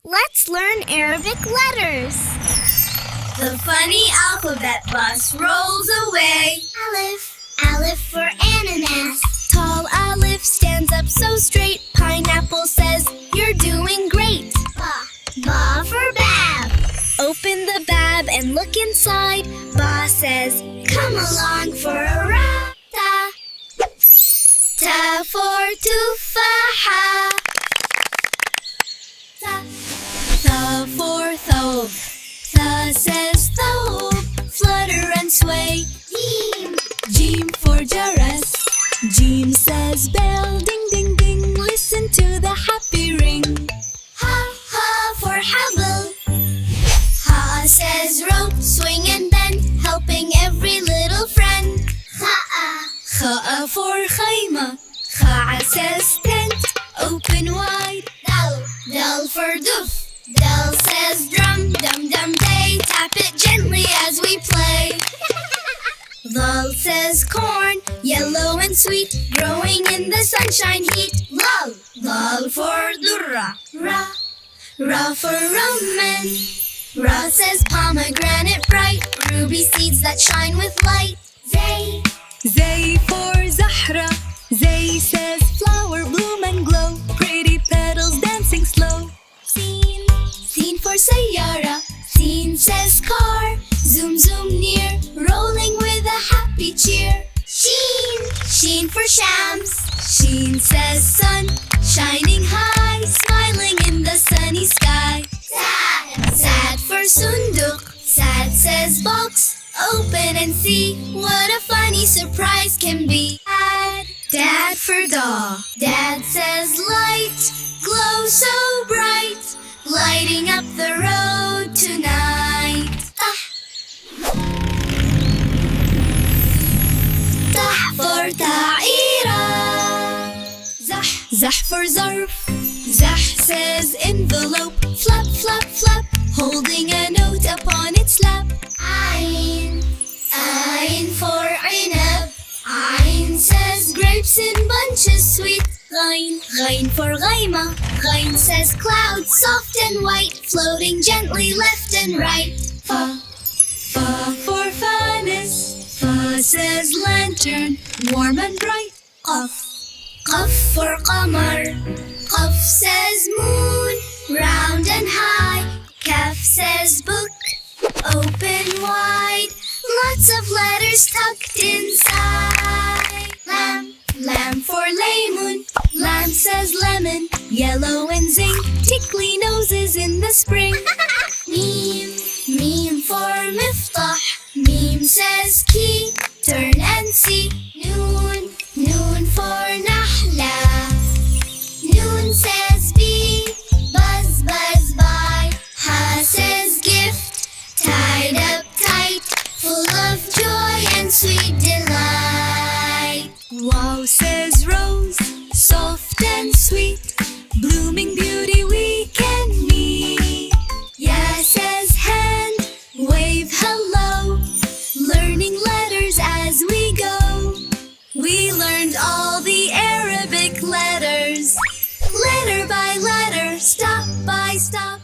Let's learn Arabic letters. The funny alphabet bus rolls away. Alif, Alif for ananas. Tall Alif stands up so straight. Pineapple says, "You're doing great." Ba, Ba for bab. Open the bab and look inside. Ba says, Come along for a ride. Ta, Ta for tufaha. ta, Tha for thobe. Tha says thobe, flutter and sway. Jeem, Jeem for jaras. Jeem says bell, ding ding ding. Listen to the happy ring. Ha, Ha for habl. Ha says rope, swing and bend, helping every little friend. Khaa, Khaa for khayma. Khaa says tent, open wide. Dhal, Dhal for doof. Dhal says drum, dum dum day. Tap it gently as we play. Dhal says corn, yellow and sweet, growing in the sunshine heat. Lal, Dhal for durra. Ra, Ra for Roman. Ra says pomegranate bright, ruby seeds that shine with light. Zay, Zay for Zahra. Zay says flower bloom and glow, pretty petals dancing slow. Sheen, Sheen for Sayyara. Sheen says car, zoom zoom near, rolling with a happy cheer. Sheen, Sheen for Shams. Sheen says sun, shining high, smiling in the sunny sky. Sad, Sad for Sunduk. Sad says box, open and see what a funny surprise can be. Dad for Daw. Dad says light, glow so bright, lighting up the road tonight. Tah, Tah for Ta'ira. Zah for Zarf. Zah says envelope, flap, flap, flap, holding a note upon its lap. Ayn, Ayn for Inab. Ayn says grapes in bunches sweet. Ghayn, Ghayn for Ghayma. Ghayn says clouds soft and white, floating gently left and right. Fa, Fa for Fanis. Fa says lantern, warm and bright. Qaf, Qaf for Qamar. Qaf says moon, round and high. Kaf says book, open wide. Lots of letters tucked inside. Lam, Lamb for laymoon. Lamb says lemon, yellow and zinc, tickly noses in the spring. Meem, Meem for miftah. Meem says key, turn and see. Noon, Noon for nahla. Noon says bee, buzz, buzz by. Ha says gift, tied up tight, full of joy and sweet delight. Wow says rose, soft and sweet, blooming beauty we can meet. Ya says hand, wave hello, learning letters as we go. We learned all the Arabic letters, letter by letter, stop by stop.